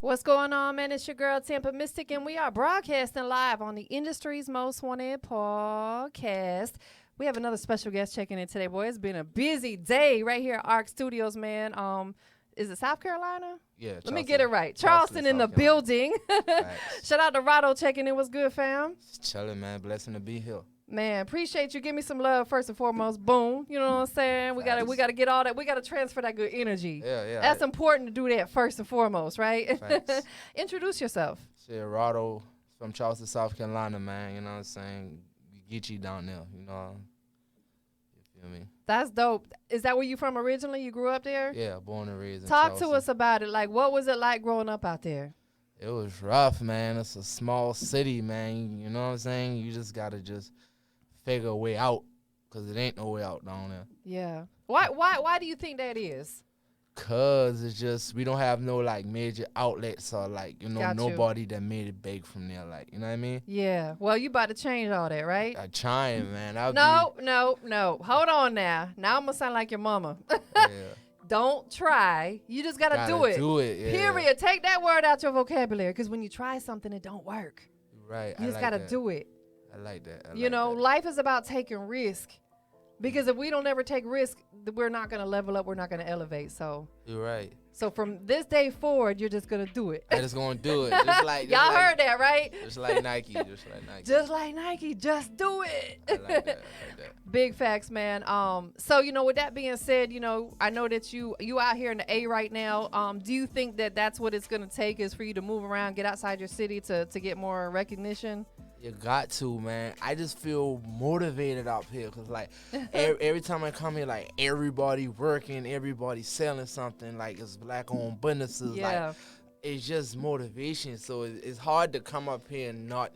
What's going on, man? It's your girl, TampaMystic, and we are broadcasting live on the industry's most wanted podcast. We have another special guest checking in today, boy. It's been a busy day right here at Ark Studios, man. Is it South Carolina? Yeah. Let me get it right. Charleston in the building. Shout out to Rawdo checking in. What's good, fam? Chilling, man. Blessing to be here. Man, appreciate you. Give me some love first and foremost. Boom. You know what I'm saying? We gotta get all that. We gotta transfer that good energy. Yeah. That's important to do that first and foremost, right? Introduce yourself. Shit, Rawdo from Charleston, South Carolina, man. You know what I'm saying? Get you down there, you know. You feel me? That's dope. Is that where you from originally? You grew up there? Yeah, born and raised in Talk Charleston. to us about it. Like, what was it like growing up out there? It was rough, man. It's a small city, man. You know what I'm saying? You just gotta figure a way out, because it ain't no way out down there. Yeah. Why do you think that is? Cause it's just, we don't have no like major outlets or like, you know, nobody that made it big from there, like, you know what I mean? Yeah. Well, you about to change all that, right? I trying, man. No. Hold on now. Now I'm gonna sound like your mama. Yeah. Don't try. You just gotta do it. Do it. Yeah. Period. Take that word out your vocabulary, because when you try something, it don't work. Right. You just gotta do it. I like that. You know, life is about taking risk. Because if we don't ever take risk, we're not going to level up. We're not going to elevate. So you're right. So from this day forward, you're just going to do it. I'm just going to do it. Just like y'all heard that, right? Just like Nike. Just like Nike. Just do it. I like that. Big facts, man. So, you know, with that being said, you know, I know that you out here in the A right now. Do you think that that's what it's going to take, is for you to move around, get outside your city to get more recognition? You got to, man. I just feel motivated out here, because like every time I come here, like everybody working, everybody selling something, like it's black-owned businesses. Yeah. Like it's just motivation. So it's hard to come up here and not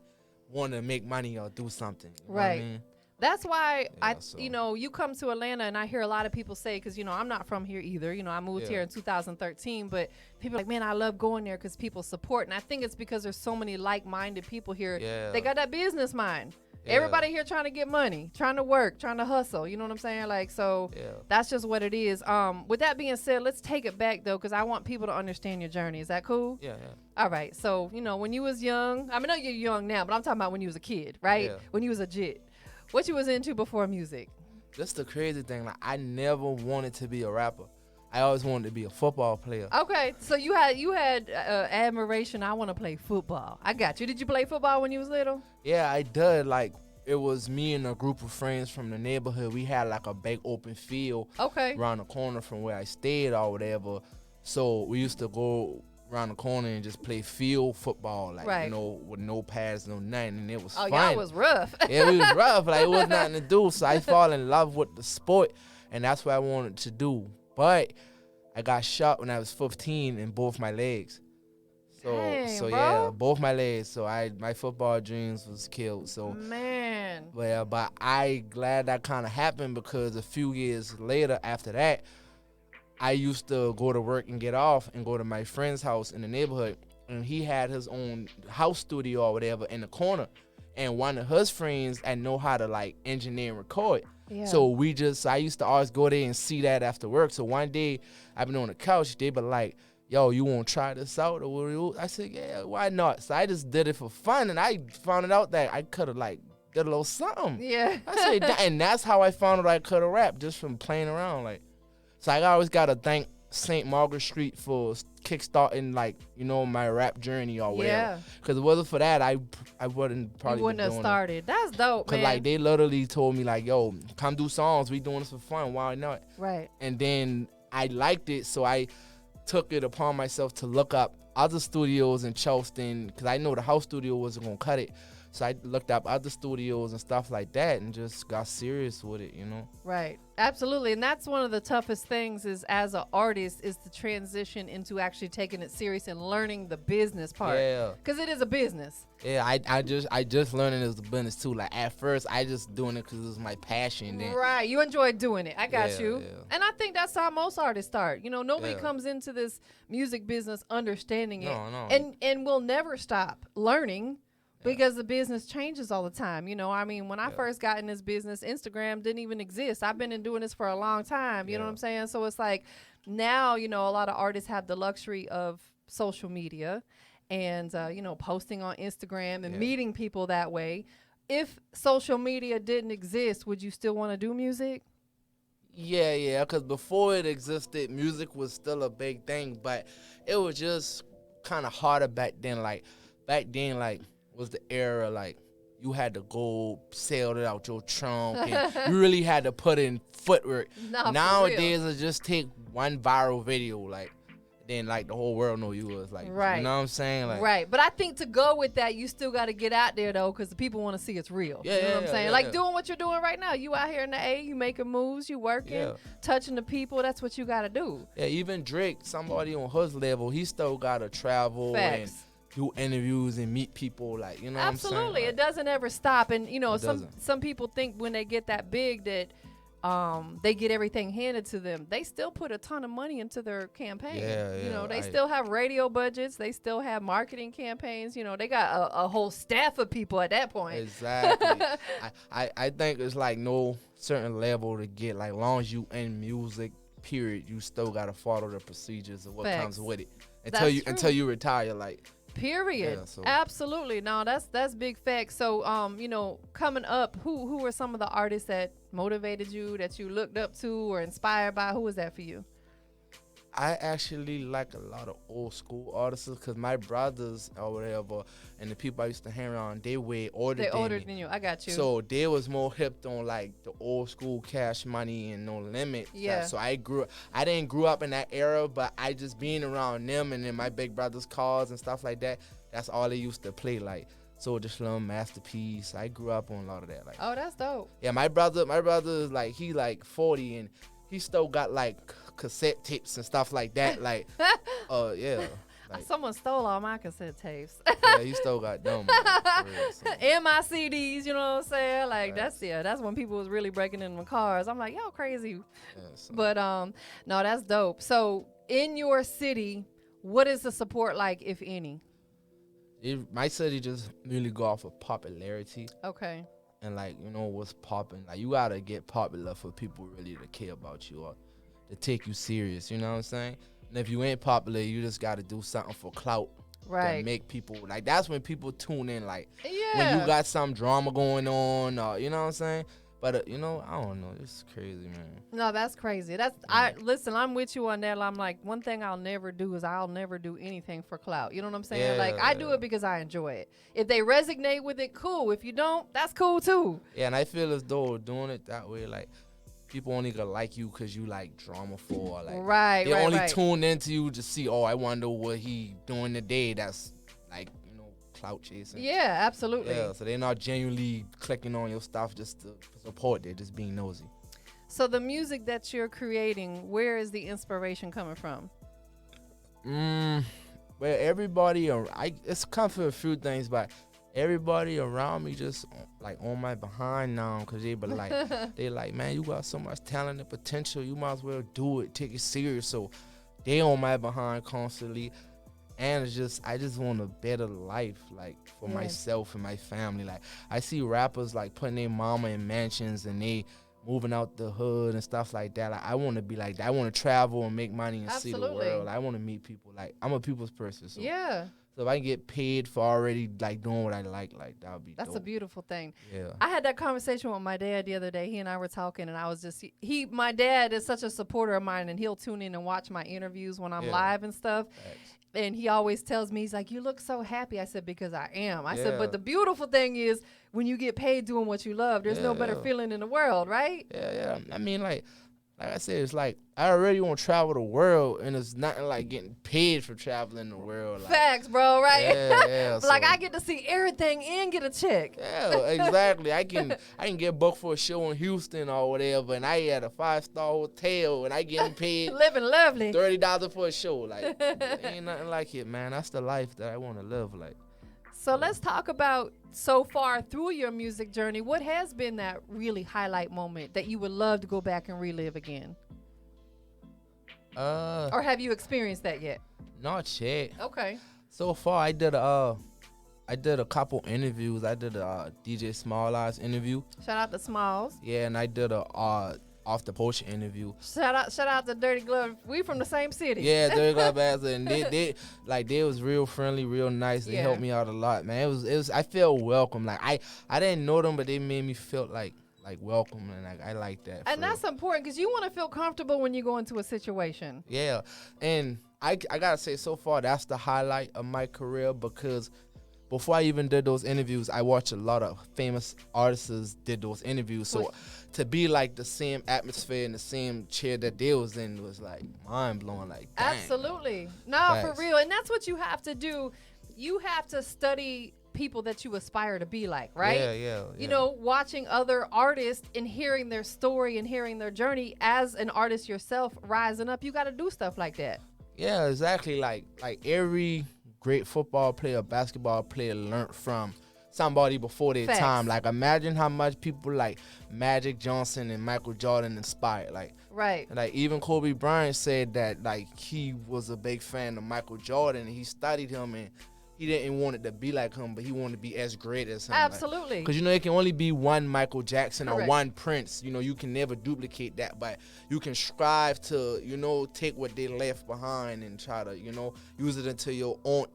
want to make money or do something. You know what I mean? That's why you know, you come to Atlanta, and I hear a lot of people say, because, you know, I'm not from here either. You know, I moved here in 2013, but people are like, man, I love going there because people support. And I think it's because there's so many like-minded people here. Yeah. They got that business mind. Yeah. Everybody here trying to get money, trying to work, trying to hustle. You know what I'm saying? Like, so that's just what it is. With that being said, let's take it back, though, because I want people to understand your journey. Is that cool? Yeah. All right. So, you know, when you was young, I mean, I know you're young now, but I'm talking about when you was a kid, right? Yeah. When you was a jit. What you was into before music? That's the crazy thing. Like, I never wanted to be a rapper. I always wanted to be a football player. Okay, so you had admiration. I want to play football. I got you. Did you play football when you was little? Yeah, I did. Like, it was me and a group of friends from the neighborhood. We had like a big open field around the corner from where I stayed or whatever. So we used to go around the corner and just play field football, like, you know, with no pads, no nothing, and it was fun. Y'all was rough. Yeah, it was rough. Like, it was nothing to do. So I fall in love with the sport, and that's what I wanted to do. But I got shot when I was 15 in both my legs. So yeah, both my legs. So my football dreams was killed. So man. Well, but I glad that kind of happened, because a few years later after that, I used to go to work and get off and go to my friend's house in the neighborhood, and he had his own house studio or whatever in the corner. And one of his friends, I know how to like engineer and record. Yeah. So I used to always go there and see that after work. So one day I've been on the couch, they be like, yo, you want to try this out? Or I said, yeah, why not? So I just did it for fun, and I found out that I could have like did a little something. Yeah. I said, and that's how I found out I could have rap, just from playing around. Like, so I always got to thank St. Margaret Street for kickstarting, like, you know, my rap journey or whatever. Yeah. Because it wasn't for that, I wouldn't have started. That's dope, man. Because, like, they literally told me, like, yo, come do songs. We doing this for fun. Why not? Right. And then I liked it, so I took it upon myself to look up other studios in Charleston, because I know the house studio wasn't going to cut it. So I looked up other studios and stuff like that and just got serious with it, you know? Right. Absolutely. And that's one of the toughest things, is as an artist, is to transition into actually taking it serious and learning the business part. Yeah. Because it is a business. Yeah, I just learning it as a business too. Like, at first, I just doing it because it was my passion. Then. Right. You enjoy doing it. I got you. Yeah. And I think that's how most artists start. You know, nobody comes into this music business understanding it. No. And will never stop learning. Because the business changes all the time. You know, I mean, when I first got in this business, Instagram didn't even exist. I've been doing this for a long time. You know what I'm saying? So it's like now, you know, a lot of artists have the luxury of social media and, posting on Instagram and Yeah. meeting people that way. If social media didn't exist, would you still want to do music? Yeah, because before it existed, music was still a big thing, but it was just kind of harder back then. Back then, was the era, you had to go sell it out your trunk, and you really had to put in footwork. No, for Nowadays, it just take one viral video, then, the whole world know you was, Right. you know what I'm saying? Right. But I think to go with that, you still got to get out there, though, because the people want to see it's real. Yeah, you know what I'm yeah, saying? yeah. Doing what you're doing right now. You out here in the A, you making moves, you working, touching the people. That's what you got to do. Yeah, even Drake, somebody on his level, he still got to travel and Facts. do interviews and meet people, you know what I'm saying? Absolutely. It doesn't ever stop. And, It some doesn't. people think when they get that big that they get everything handed to them. They still put a ton of money into their campaign. Yeah, They still have radio budgets. They still have marketing campaigns. They got a whole staff of people at that point. Exactly. I think it's no certain level to get, long as you in music, period, you still got to follow the procedures of what Facts. comes with it. That's true. Until you retire, Period. Yeah, so- Absolutely. No, that's big facts. So, coming up, who were some of the artists that motivated you, that you looked up to or inspired by? Who was that for you? I actually like a lot of old school artists because my brothers or whatever and the people I used to hang around, they way older They're than older me. than you. I got you. So they was more hipped on the old school Cash Money and No Limit. Yeah. So I didn't grow up in that era, but I just being around them and then my big brother's cars and stuff like that. That's all they used to play Soulja Slim, Masterpiece. I grew up on a lot of that. Oh, that's dope. Yeah, my brother is he 40 and he still got cassette tapes and stuff like that. Yeah. Someone stole all my cassette tapes. Yeah, he still got them. For real, so. And my CDs, you know what I'm saying? Right. That's when people was really breaking into my cars. I'm like, y'all crazy. Yeah, so. But no, that's dope. So in your city, what is the support like, if any? My city just really go off of popularity Okay. and what's popping. You gotta get popular for people really to care about you or to take you serious. You know what I'm saying? And if you ain't popular, you just gotta do something for clout. Right. To make people that's when people tune in. Yeah. When you got some drama going on, you know what I'm saying? But I don't know. It's crazy, man. No, that's crazy. Listen, I'm with you on that. I'm like, one thing I'll never do is I'll never do anything for clout. You know what I'm saying? Yeah, I do it because I enjoy it. If they resonate with it, cool. If you don't, that's cool too. Yeah, and I feel as though doing it that way, people only gonna like you because you like drama for. Right. They only right. tune into you to see, I wonder what he doing today. That's clout chasing. Yeah, absolutely. Yeah, so they're not genuinely clicking on your stuff just to support. They're just being nosy. So the music that you're creating, where is the inspiration coming from? Well, everybody, it's come for a few things, but everybody around me just on my behind now because they be they man, you got so much talent and potential. You might as well do it, take it serious. So they on my behind constantly. And I just want a better life, for myself and my family. I see rappers, putting their mama in mansions and they moving out the hood and stuff like that. I want to be like that. I want to travel and make money and see the world. I want to meet people. I'm a people's person. So, yeah. So if I can get paid for already, doing what I like that would be That's dope. a beautiful thing. Yeah. I had that conversation with my dad the other day. He and I were talking, and I was just, my dad is such a supporter of mine, and he'll tune in and watch my interviews when I'm live and stuff. Facts. And he always tells me, he's like, you look so happy. I said, because I am. I said, Yeah. but the beautiful thing is when you get paid doing what you love, there's no better feeling in the world, right? Yeah. I mean, like I said, it's I already want to travel the world, and it's nothing like getting paid for traveling the world. Facts, bro, right? Yeah. I get to see everything and get a check. Yeah, exactly. I can get booked for a show in Houston or whatever, and I at a 5-star hotel, and I getting paid Living lovely. $30 for a show. Ain't nothing like it, man. That's the life that I want to live. So let's talk about so far through your music journey. What has been that really highlight moment that you would love to go back and relive again? Or have you experienced that yet? Not yet. Okay. So far, I did a couple interviews. I did a DJ Small Eyes interview. Shout out to Smalls. Yeah, and I did a off the poacher interview. Shout out to Dirty Glove. We from the same city. Yeah, Dirty Glove Bastard, and they was real friendly, real nice. They Yeah. helped me out a lot, man. It was I felt welcome. Like I didn't know them, but they made me feel like welcome, and I like that. And that's important because you want to feel comfortable when you go into a situation. Yeah, and I gotta say, so far that's the highlight of my career, because before I even did those interviews, I watched a lot of famous artists did those interviews. So to be like the same atmosphere and the same chair that they was in was like mind blowing. Like, dang. Absolutely. No, Facts. for real. And that's what you have to do. You have to study people that you aspire to be like, right? Yeah. You know, watching other artists and hearing their story and hearing their journey as an artist yourself rising up, you got to do stuff like that. Yeah, exactly. Like every great football player, basketball player learned from somebody before their Facts. time. Like, imagine how much people like Magic Johnson and Michael Jordan inspired. Right. Like even Kobe Bryant said that like he was a big fan of Michael Jordan, and he studied him, and he didn't want it to be like him, but he wanted to be as great as him. Absolutely. Because, you know, it can only be one Michael Jackson Correct. or one Prince. You know, you can never duplicate that, but you can strive to, you know, take what they left behind and try to, you know, use it into your own,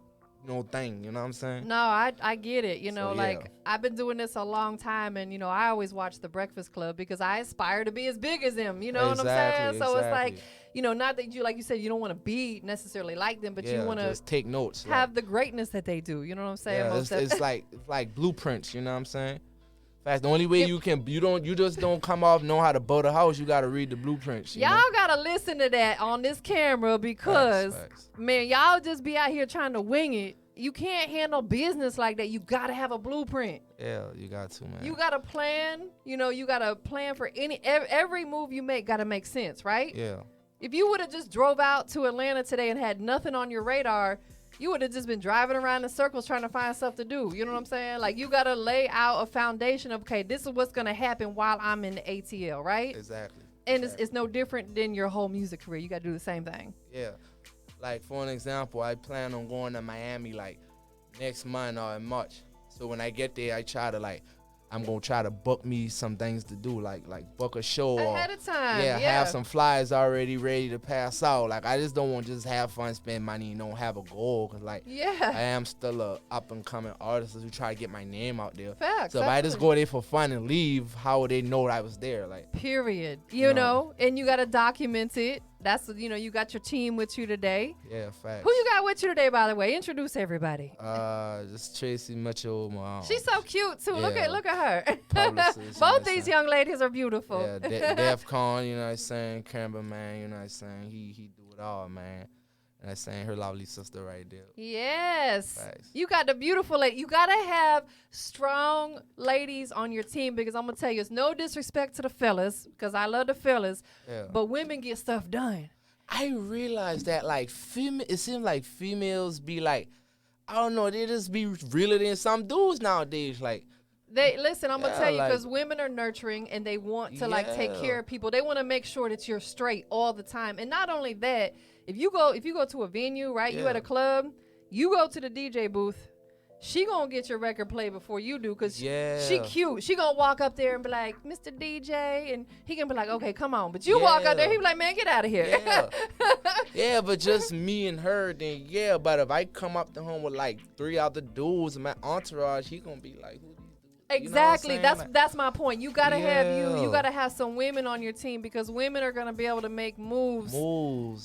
you know, thing. You know what I'm saying? No, I get it. You know, So, like yeah. I've been doing this a long time, and, you know, I always watch The Breakfast Club because I aspire to be as big as them. You know what I'm saying? So it's like, you know, not that you, like you said, you don't want to be necessarily like them, but yeah, you want to just take notes. have the greatness that they do. You know what I'm saying? Yeah, Most it's like blueprints. You know what I'm saying? Fact, the only way you just don't come off know how to build a house. You got to read the blueprints. Y'all gotta listen to that on this camera because, Facts. man, y'all just be out here trying to wing it. You can't handle business like that. You gotta have a blueprint. Yeah, you got to, man. You gotta plan. You know, you gotta plan for every move you make. Gotta make sense, right? Yeah. If you would have just drove out to Atlanta today and had nothing on your radar, you would have just been driving around in circles trying to find stuff to do. You know what I'm saying? Like, you got to lay out a foundation of, okay, this is what's going to happen while I'm in the ATL, right? Exactly. And it's no different than your whole music career. You got to do the same thing. Yeah. Like, for an example, I plan on going to Miami, like, next month or in March. So when I get there, I'm going to try to book me some things to do, like book a show. Ahead of time. Yeah, have some flyers already ready to pass out. Like, I just don't want to just have fun, spend money, and don't have a goal. Because, like, I am still a up-and-coming artist who try to get my name out there. Facts. So if I just go there for fun and leave, how would they know I was there? Like, period. You know, and you got to document it. That's, you know, you got your team with you today. Yeah, facts. Who you got with you today, by the way? Introduce everybody. Just Tracy Mitchell. She's so cute too. Yeah. Look at her. Publicist, Both these young ladies are beautiful. Yeah, Def Con, you know what I'm saying? Cameraman, you know what I'm saying? He do it all, man. And I'm saying her lovely sister right there. Yes. Facts. You got the beautiful lady. You got to have strong ladies on your team because I'm going to tell you, it's no disrespect to the fellas because I love the fellas, but women get stuff done. I realized that, like, it seems like females be like, I don't know, they just be realer than some dudes nowadays. Like, Listen, I'm going to tell you, like, because women are nurturing and they want to, like, take care of people. They want to make sure that you're straight all the time. And not only that, if you go to a venue, right, you at a club, you go to the DJ booth, she gonna get your record played before you do because she cute. She gonna walk up there and be like, Mr. DJ, and he can be like, okay, come on. But you walk out there, he be like, man, get out of here. Yeah, but just me and her, then but if I come up to him with like 3 other dudes in my entourage, he gonna be like, who? Exactly. You know That's my point. You gotta have you gotta have some women on your team because women are gonna be able to make moves.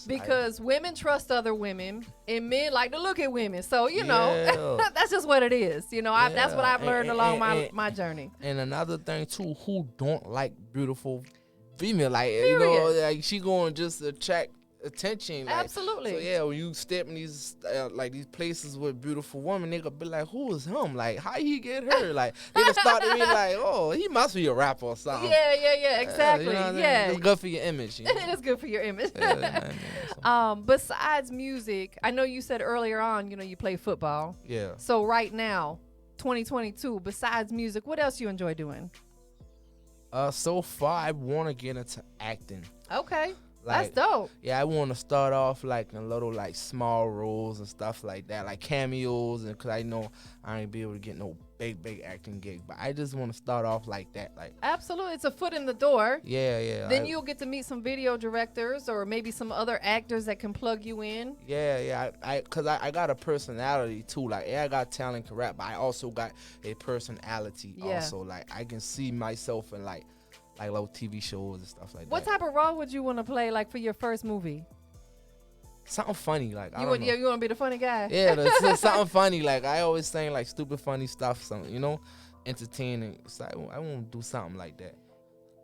Because women trust other women and men like to look at women. So you know that's just what it is. You know, that's what I've learned along my journey. And another thing too, who don't like beautiful female? Like you know, like she going just attract attention. Like, absolutely. So when you step in these like these places with beautiful women, they gonna be like, who is him? Like, how he get her? Like, they gonna start to be like, oh, he must be a rapper or something. Yeah, exactly. You know what I mean? It's good for your image. You know? It is good for your image. So. Besides music, I know you said earlier on, you know, you play football. Yeah. So right now, 2022, besides music, what else you enjoy doing? So far, I want to get into acting. Okay. Like, that's dope. Yeah, I want to start off like in little like small roles and stuff like that, like cameos, and cause I know I ain't be able to get no big acting gig, but I just want to start off like that. Like, Absolutely. It's a foot in the door. yeah. Then you'll get to meet some video directors or maybe some other actors that can plug you in. Cause I got a personality too. Like, I got talent to rap, but I also got a personality. Yeah. Also, like, I can see myself in like little TV shows and stuff like What that. type of role would you want to play, like, for your first movie? Something funny, like, I You don't know. want to be the funny guy? Yeah, there's something funny. Like, I always saying like stupid funny stuff, something, entertaining. So I want to do something like that.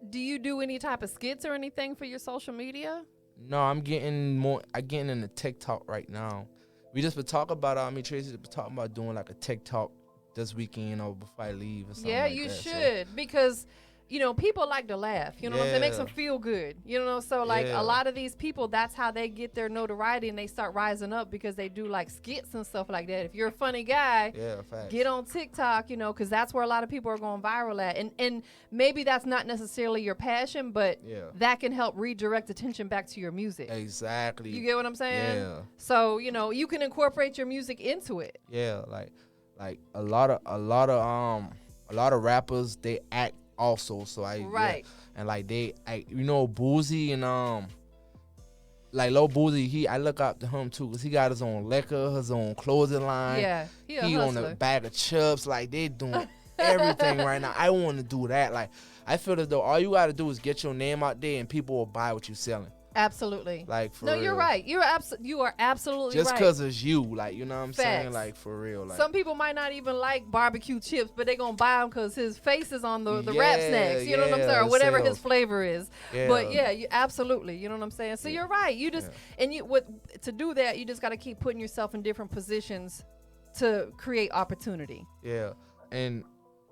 Do you do any type of skits or anything for your social media? No, I'm getting into TikTok right now. We just been talking about Tracy been talking about doing like a TikTok this weekend, before I leave or something. Yeah, like you that. should, because people like to laugh. You know what I'm saying? It makes them feel good. So like a lot of these people, that's how they get their notoriety and they start rising up, because they do like skits and stuff like that. If you're a funny guy, facts. get on TikTok, because that's where a lot of people are going viral at. And maybe that's not necessarily your passion, but that can help redirect attention back to your music. Exactly. You get what I'm saying? Yeah. So, you can incorporate your music into it. Yeah, like a lot of rappers, they act also, so and like Boozy and like Lil Boozy, I look up to him too, cause he got his own liquor, his own clothing line. Yeah, he on the bag of chips. Like, they doing everything right now. I want to do that. Like, I feel as though all you gotta do is get your name out there and people will buy what you're selling. Absolutely. Like, for no, real. you're right. You are absolutely just right. because it's you, like, you know what I'm saying? Facts. Like, for real. Like, some people might not even like barbecue chips, but they gonna buy them because his face is on the rap snacks. You know what I'm saying? Or whatever his flavor is. Yeah. But yeah, you absolutely. You know what I'm saying? So you're right. You just to do that, you just got to keep putting yourself in different positions to create opportunity. Yeah. And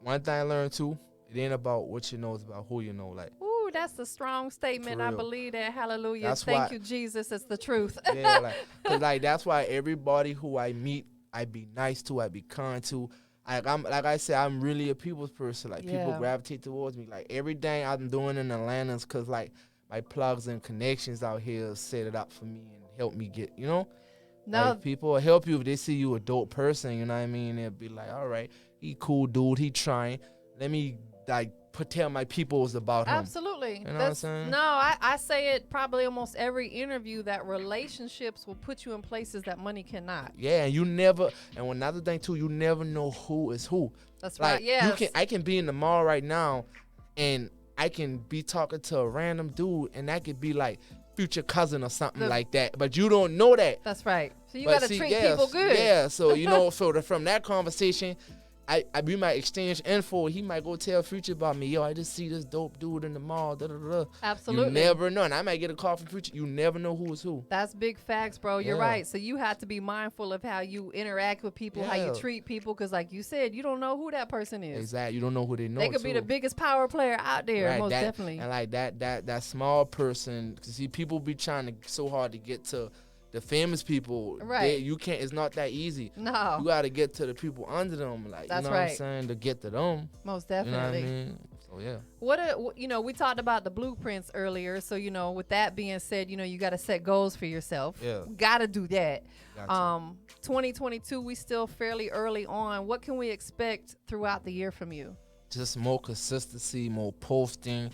one thing I learned too, it ain't about what you know, it's about who you know. Like, ooh, that's a strong statement. I believe that. Hallelujah. Thank you, Jesus. It's the truth. Yeah, cause that's why everybody who I meet, I be nice to, I be kind to. Like I said, I'm really a people's person. Like, people gravitate towards me. Like, everything I'm doing in Atlanta is cause like my plugs and connections out here set it up for me and help me get, No, like, people will help you if they see you a dope person. You know what I mean? They'll be like, all right, he cool dude, he trying. Let me like tell my peoples about him. absolutely. You know what I'm saying? No, I say it probably almost every interview that relationships will put you in places that money cannot. Yeah, and another thing too, you never know who is who. That's like, right. Yeah. I can be in the mall right now, and I can be talking to a random dude, and that could be like future cousin or something like that. But you don't know that. That's right. So you got to treat people good. Yeah. So from that conversation, we might exchange info. He might go tell Future about me. Yo, I just see this dope dude in the mall. Da, da, da. Absolutely. You never know. And I might get a call from Future. You never know who is who. That's big facts, bro. You're right. So you have to be mindful of how you interact with people, how you treat people, because like you said, you don't know who that person is. Exactly. You don't know who they know. They could be the biggest power player out there, right, most definitely. And like that small person, cause see, people be trying to so hard to get to the famous people. Right. You can't. It's not that easy. No. You got to get to the people under them. Like, that's you know right. what I'm saying? To get to them. Most definitely. You know what I mean? So yeah. We talked about the blueprints earlier. So, with that being said, you got to set goals for yourself. Yeah. Got to do that. Gotcha. 2022, we still fairly early on. What can we expect throughout the year from you? Just more consistency, more posting.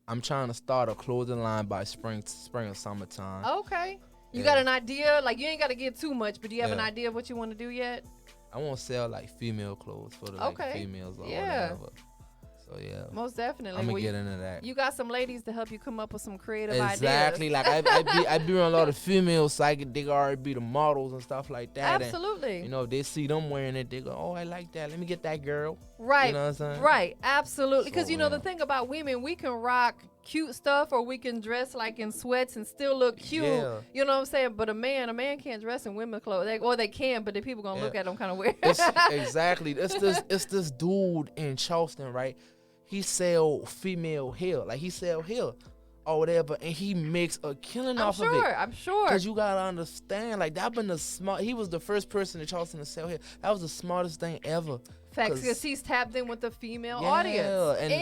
I'm trying to start a clothing line by spring or summertime. Okay. You got an idea? Like, you ain't got to give too much, but do you have an idea of what you want to do yet? I want to sell like female clothes for the females or whatever. So yeah, most definitely. I'm gonna get into that. You got some ladies to help you come up with some creative ideas. Exactly. Like I be around a lot of females, so they already be the models and stuff like that. Absolutely. And, if they see them wearing it, they go, "Oh, I like that. Let me get that girl." Right. You know what I'm saying? Right. Absolutely. Because So, the thing about women, we can rock cute stuff, or we can dress like in sweats and still look cute. Yeah. You know what I'm saying? But a man can't dress in women's clothes. They can, but the people gonna look at them kind of weird. Exactly. It's this dude in Charleston, right? He sell female hair, like he sell hair or whatever, and he makes a killing off of it. I'm sure. Cause you gotta understand, like that been he was the first person in Charleston to sell hair. That was the smartest thing ever Facts, because he's tapped in with the female Yeah, audience. and-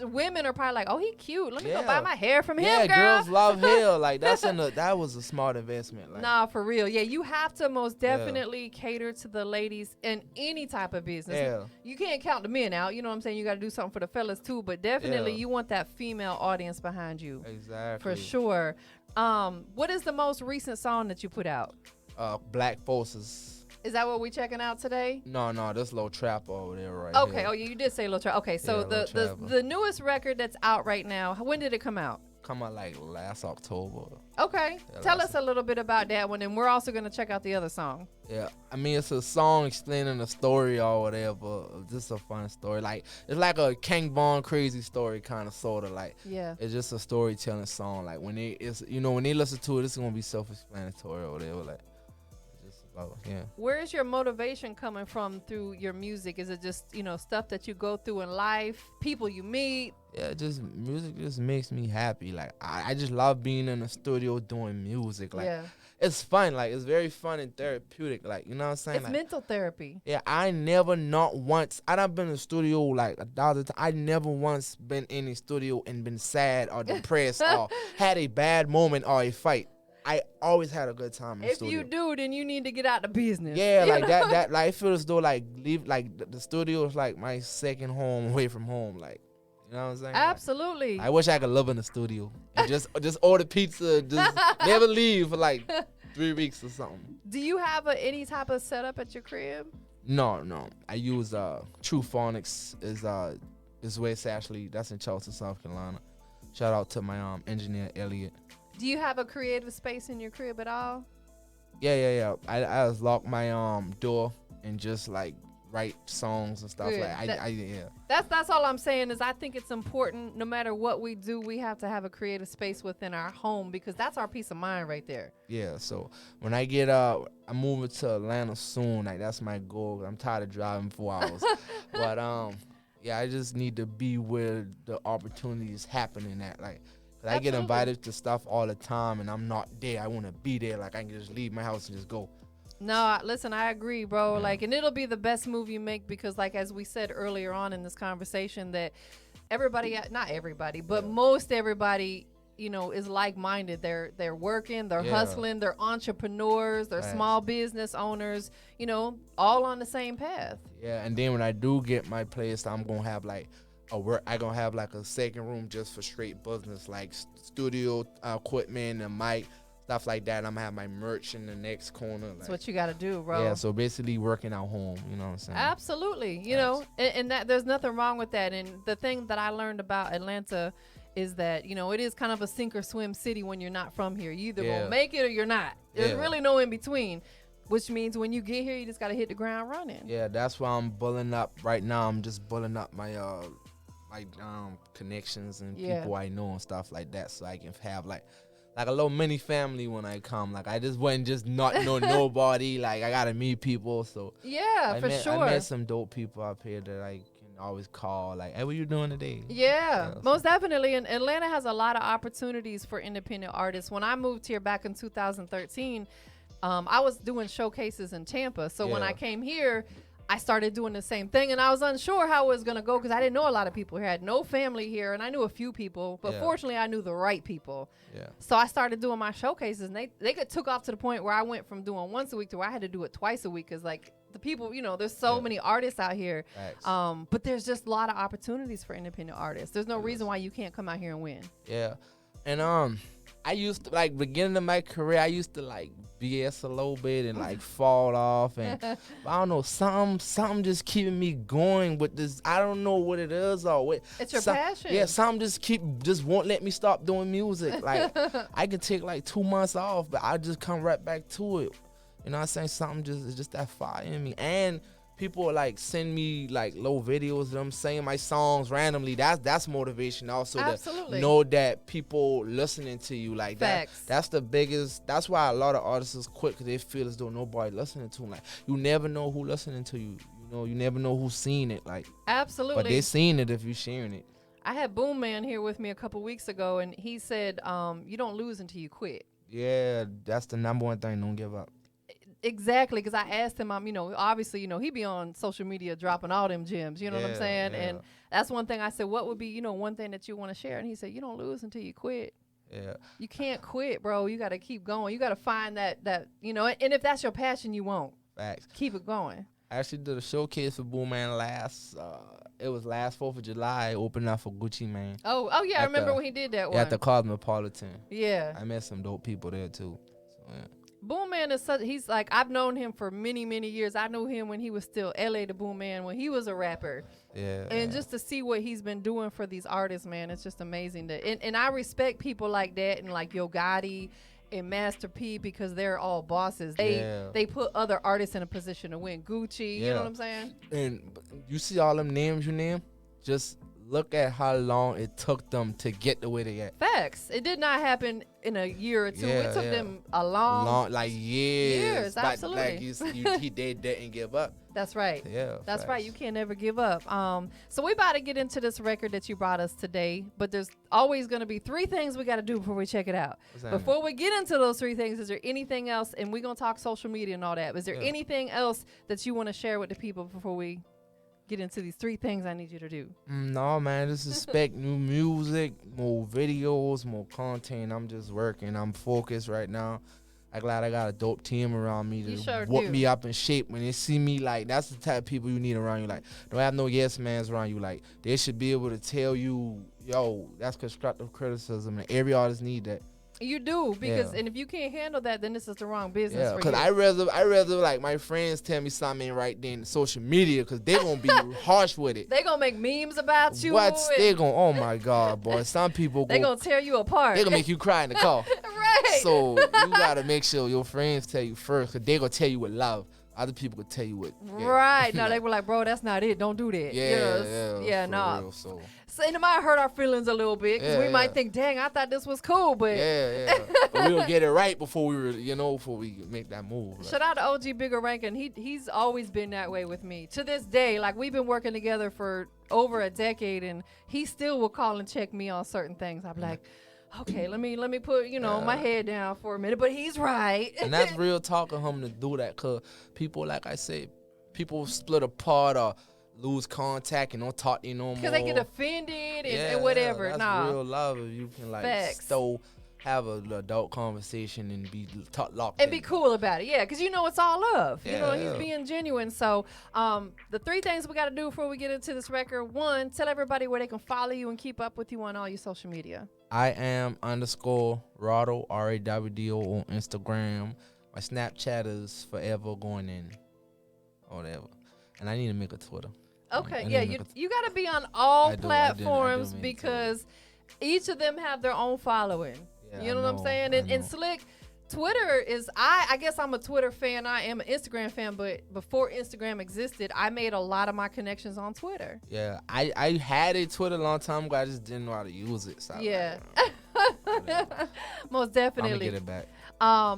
And women are probably like, oh, he cute. Let me go Yeah. buy my hair from Yeah, him, girl. girls love hair. Like that was a smart investment. Like, Nah, for real. Yeah, you have to most definitely cater to the ladies in any type of business. Yeah. You can't count the men out. You know what I'm saying? You got to do something for the fellas too. But definitely, Yeah. you want that female audience behind you. Exactly. For sure. What is the most recent song that you put out? Black Forces. Is that what we checking out today? No, this little trap over there right Okay. here. Oh, yeah, you did say Lil Trap. Okay, so Yeah, Lil the newest record that's out right now, when did it come out? Come out like last October. Okay. Yeah, Tell last- us a little bit about that one, and we're also going to check out the other song. Yeah, I mean it's a song explaining a story or whatever. But just a fun story. Like it's like a King Von crazy story, kind of sort of like. Yeah. It's just a storytelling song. Like when when they listen to it, it's gonna be self-explanatory or whatever. Like, it's just about, yeah. Where is your motivation coming from through your music? Is it just, stuff that you go through in life, people you meet? Yeah, just music just makes me happy. Like I just love being in the studio doing music. Like Yeah. it's fun. Like it's very fun and therapeutic. Like you know what I'm saying? It's Like, mental therapy. yeah, I never not once. I done been in the studio like 1,000 times. I never once been in the studio and been sad or depressed or had a bad moment or a fight. I always had a good time in the If studio. you do, then you need to get out the business. Yeah, You like know? that like I feel as though like the studio is like my second home away from home. Like, you know what I'm saying? Like, Absolutely. I wish I could live in the studio and just order pizza, just never leave for like 3 weeks or something. Do you have any type of setup at your crib? No. I use True Phonics is where it's actually, that's in Charleston, South Carolina. Shout out to my engineer Elliot. Do you have a creative space in your crib at all? Yeah. I just lock my door and just like write songs and stuff. Good. Like yeah. That's all I'm saying is I think it's important no matter what we do, we have to have a creative space within our home because that's our peace of mind right there. Yeah, so when I get I'm moving to Atlanta soon. Like that's my goal. I'm tired of driving 4 hours. But yeah, I just need to be where the opportunity is happening at. Like, 'cause I get Absolutely. invited to stuff all the time and I'm not there. I want to be there. Like I can just leave my house and just go. No, listen, I agree, bro. Yeah. Like, and it'll be the best move you make because, like, as we said earlier on in this conversation, that not everybody, but most everybody, is like-minded. They're working, they're Yeah. hustling, they're entrepreneurs, they're Right. small business owners, all on the same path. Yeah, and then when I do get my place, I'm gonna have like I gonna have like a second room just for straight business, like studio equipment and mic stuff like that. I'm gonna have my merch in the next corner. That's Like, what you got to do, bro. yeah, so basically working out home. You know what I'm saying? Absolutely. And that there's nothing wrong with that. And the thing that I learned about Atlanta is that, it is kind of a sink or swim city when you're not from here. You either Yeah. gonna make it or you're not. There's Yeah. really no in between, which means when you get here, you just got to hit the ground running. Yeah, that's why I'm bulling up right now. I'm just bulling up my connections and Yeah. people I know and stuff like that, so I can have like a little mini family when I come. Like I just wouldn't just not know nobody. Like I gotta meet people. So Yeah, for sure. I met some dope people up here that I can always call. Like, hey, what you doing today? Yeah, so- most definitely. And Atlanta has a lot of opportunities for independent artists. When I moved here back in 2013, I was doing showcases in Tampa. So when Yeah. I came here, I started doing the same thing. And I was unsure how it was going to go because I didn't know a lot of people here. I had no family here, and I knew a few people. But Yeah. fortunately, I knew the right people. Yeah. So I started doing my showcases, and they took off to the point where I went from doing once a week to where I had to do it twice a week because, like, the people, there's so Yeah. many artists out here. Facts. But there's just a lot of opportunities for independent artists. There's no reason why you can't come out here and win. Yeah. And I used to, like, beginning of my career, I used to like BS a little bit and like fall off, and I don't know, something just keeping me going with this. I don't know what it is or what. It's your passion. Yeah, something just won't let me stop doing music. Like I could take like 2 months off, but I just come right back to it. You know what I'm saying? Something it's just that fire in me. And people like send me like little videos of them saying my songs randomly. That's motivation also. Absolutely. To know that people listening to you like Facts. that's the biggest. That's why a lot of artists quit, because they feel as though nobody listening to them. Like you never know who listening to you. You never know who's seen it. Like Absolutely. but they seen it if you sharing it. I had Boom Man here with me a couple weeks ago, and he said, you don't lose until you quit. Yeah, that's the number one thing. Don't give up. Exactly, because I asked him, obviously, he be on social media dropping all them gems, you know what I'm saying? Yeah. And that's one thing I said, what would be, one thing that you want to share? And he said, you don't lose until you quit. Yeah. You can't quit, bro. You got to keep going. You got to find that, and if that's your passion, you won't. Facts. Keep it going. I actually did a showcase for Boom Man last 4th of July, opening up for Gucci Mane. Oh yeah, I remember when he did that one. At the Cosmopolitan. Yeah. I met some dope people there too. So, yeah. Boom Man is he's like, I've known him for many, many years. I knew him when he was still LA the Boom Man, when he was a rapper. Yeah. And just to see what he's been doing for these artists, man, it's just amazing. And I respect people like that and like Yo Gotti and Master P, because they're all bosses. They put other artists in a position to win. Gucci, you know what I'm saying? And you see all them names you name? Just look at how long it took them to get the way they got. Facts. It did not happen in a year or two. It took them a long like years. Absolutely. He didn't give up. That's right. Yeah. That's right. You can't ever give up. So we about to get into this record that you brought us today, but there's always going to be 3 things we got to do before we check it out. Before we get into those 3 things, is there anything else? And we're going to talk social media and all that. Is there anything else that you want to share with the people before we get into these 3 things I need you to do? No, man. Just expect new music, more videos, more content. I'm just working. I'm focused right now. I'm glad I got a dope team around me to whoop me up in shape. When they see me, like, that's the type of people you need around you. Like, don't have no yes mans around you. Like, they should be able to tell you, yo, that's constructive criticism, and every artist need that. You do, because and if you can't handle that, then this is the wrong business for you. Because I rather like my friends tell me something ain't right than social media, because they gonna be harsh with it. They gonna make memes about you. They gonna, oh my God, boy. Some people they gonna tear you apart. They gonna make you cry in the car. Right. So you gotta make sure your friends tell you first, because they gonna tell you with love. Other people could tell you what. Right. No, they were like, bro, that's not it. Don't do that. Yeah, no. Real, so it might hurt our feelings a little bit, because we might think, dang, I thought this was cool, but but we'll get it right before we make that move. Like. Shout out to OG Bigger Rankin. He's always been that way with me to this day. Like, we've been working together for over a decade, and he still will call and check me on certain things. I'm like, okay, let me put my head down for a minute, but he's right. And that's real talk of him to do that, because people, like I say, people split apart or lose contact and don't talk to you no more. Because they get offended and whatever. That's real love if you can have an adult conversation and be locked and be cool about it. Yeah, because it's all love. Yeah, he's being genuine. So the 3 things we got to do before we get into this record. 1, tell everybody where they can follow you and keep up with you on all your social media. I am _Rawdo, RAWDO on Instagram. My Snapchat is forever going in. Whatever. And I need to make a Twitter. Okay, you got to be on all platforms because each of them have their own following. Yeah, you know what I'm saying? And Slick, Twitter is, I guess I'm a Twitter fan. I am an Instagram fan, but before Instagram existed, I made a lot of my connections on Twitter. Yeah, I had a Twitter a long time ago. I just didn't know how to use it. So most definitely. I'm gonna get it back.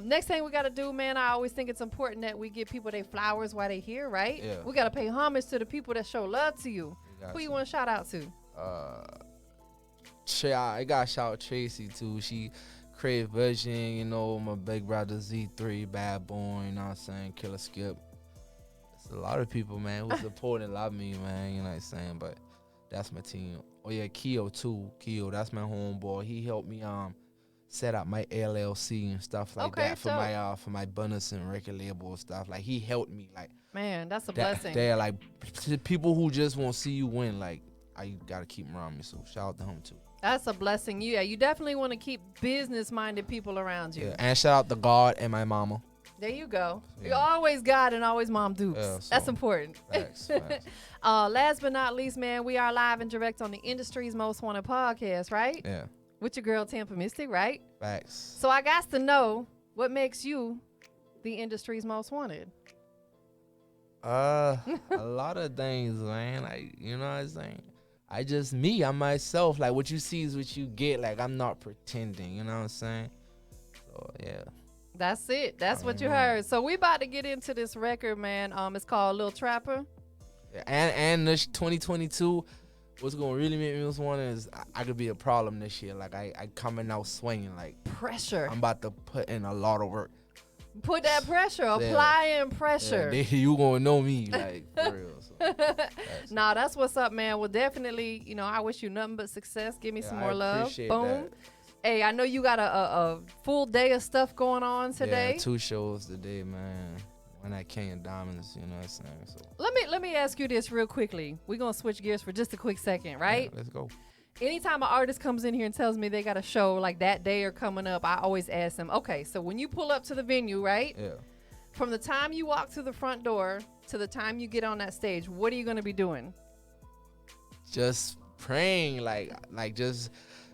Next thing we got to do, man, I always think it's important that we give people their flowers while they're here, right? Yeah. We got to pay homage to the people that show love to you. Who you want to shout out to? I got to shout out Tracy, too. She created Vision, my big brother Z3, Bad Boy, you know what I'm saying, Killer Skip. It's a lot of people, man, who support and love me, man, you know what I'm saying, but that's my team. Oh, yeah, Keo, too. Keo, that's my homeboy. He helped me set up my LLC and stuff like that for my bonus and record label and stuff. Like, he helped me. Like, man, that's a blessing. They're like people who just want to see you win. Like, I gotta keep them around me. So shout out to him too. That's a blessing. You definitely want to keep business-minded people around you. Yeah, and shout out to God and my mama. There you go. Yeah. You're always God and always Mom Dukes. Yeah, that's important. Facts. Last but not least, man, we are live and direct on the industry's most wanted podcast, right? Yeah. With your girl TampaMystic, right? Facts. So I got to know what makes you the industry's most wanted. A lot of things, man. Like, you know what I'm saying? I'm myself. Like, what you see is what you get. Like, I'm not pretending, you know what I'm saying? So, yeah. That's it. That's what you heard. So we about to get into this record, man. It's called Lil Trapper. Yeah, and this 2022, what's gonna really make me most wanted is I could be a problem this year. Like, I coming out swinging. Like, pressure. I'm about to put in a lot of work. Put that pressure, applying pressure. You gonna know me, like, for real. So, nah, that's what's up, man. Well, definitely, I wish you nothing but success. Give me some more love. Appreciate Boom. that. Hey, I know you got a full day of stuff going on today. Yeah, 2 shows today, man. When I can't diamonds, you know what I'm saying? So. Let me ask you this real quickly. We're gonna switch gears for just a quick second, right? Yeah, let's go. Anytime an artist comes in here and tells me they got a show like that day or coming up, I always ask them, okay, so when you pull up to the venue, right? Yeah. From the time you walk through the front door to the time you get on that stage, what are you gonna be doing? Just praying, like just,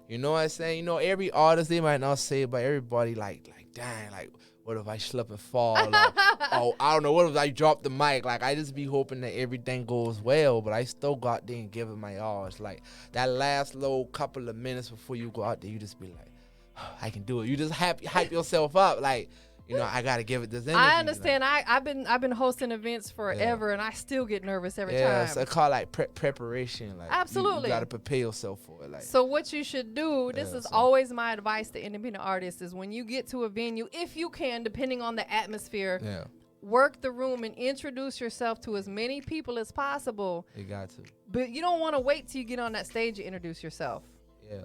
you know what I'm saying? Every artist, they might not say it, but everybody like, dang, like, what if I slip and fall? Or I don't know, what if I drop the mic? Like, I just be hoping that everything goes well, but I still go out there and give it my all. It's like that last little couple of minutes before you go out there, you just be like, oh, I can do it. You just hype yourself up, like, I gotta give it this energy. I understand. Like, I've been hosting events forever, and I still get nervous every time. Yeah, so it's called like preparation. Like, absolutely, you gotta prepare yourself for it. Like, so what you should do. This is always my advice to independent artists: is when you get to a venue, if you can, depending on the atmosphere, work the room and introduce yourself to as many people as possible. You got to. But you don't want to wait till you get on that stage to introduce yourself. Yeah.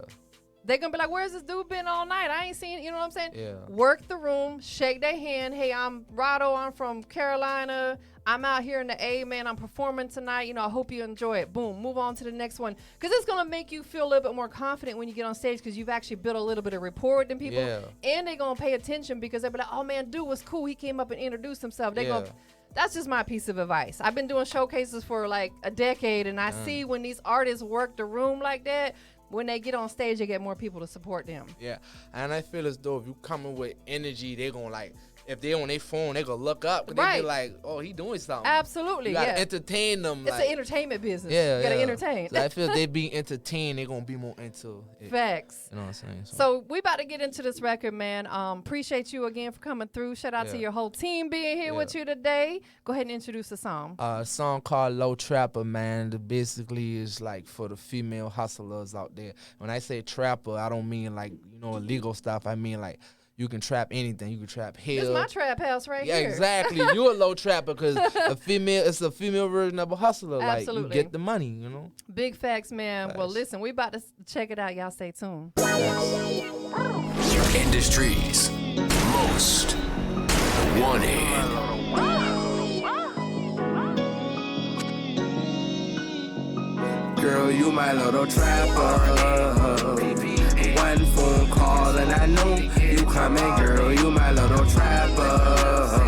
They're going to be like, where's this dude been all night? I ain't seen it. You know what I'm saying? Yeah. Work the room, shake their hand. Hey, I'm Rawdo. I'm from Carolina. I'm out here in the A, man. I'm performing tonight. I hope you enjoy it. Boom. Move on to the next one. Because it's going to make you feel a little bit more confident when you get on stage because you've actually built a little bit of rapport with them people. Yeah. And they're going to pay attention because they'll be like, oh, man, dude was cool. He came up and introduced himself. They're going to... That's just my piece of advice. I've been doing showcases for like a decade, and I see when these artists work the room like that, when they get on stage, they get more people to support them. Yeah, and I feel as though if you coming with energy, they're going to like, if they're on their phone, they're going to look up. Right. They be like, oh, he doing something. Absolutely, you gotta entertain them. It's an entertainment business. Yeah, you got to entertain. So I feel they be entertained, they're going to be more into it. Facts. You know what I'm saying? So we about to get into this record, man. Appreciate you again for coming through. Shout out to your whole team being here with you today. Go ahead and introduce the song. A song called Low Trapper, man. That basically is like for the female hustlers out there. When I say trapper, I don't mean like, illegal stuff. I mean like, you can trap anything. You can trap hell. This is my trap house right here. Yeah, exactly. You're a low trapper because it's a female version of a hustler. Absolutely. Like, you get the money, Big facts, man. Facts. Well, listen, we about to check it out. Y'all stay tuned. Industry's most wanted. Girl, you my little trapper. One phone call and I know you coming, girl. You my little trapper.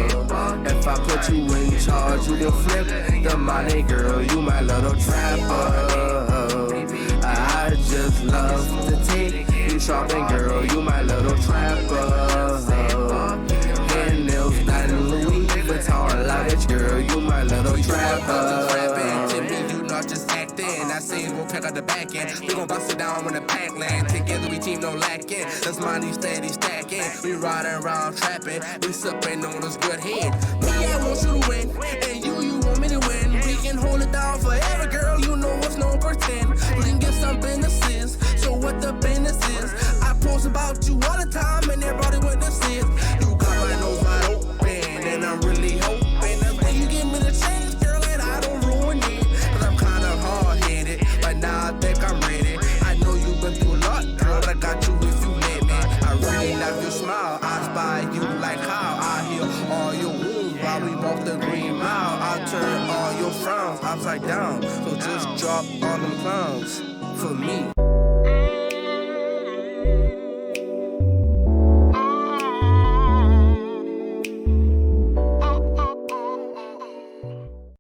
If I put you in charge, you can flip the money, girl. You my little trapper. I just love to take you shopping, girl. You my little trapper. Hand nails done Louis Vuitton luggage, girl. You my little trapper. Not just acting. I say we'll pick out the back end. We gon' bust it down when the pack land. Together we team no lacking. That's money steady stacking. We riding around trapping. We sipping on this good head. Me, I want you to win. And you want me to win. We can hold it down forever, girl. You know what's no pretend. We can give some businesses. So what the business is? I post about you all the time and everybody witnesses. You got my nose wide open. And I'm really hoping that when you give me the chance, girl, that I don't ruin it. Hard-headed, but now I think I'm ready. I know you've been through a lot, girl, but I got you if you let me. I really love your smile, I spy you like how I heal all your wounds while we walk the green mile. I turn all your frowns upside down, so just drop all them clowns for me.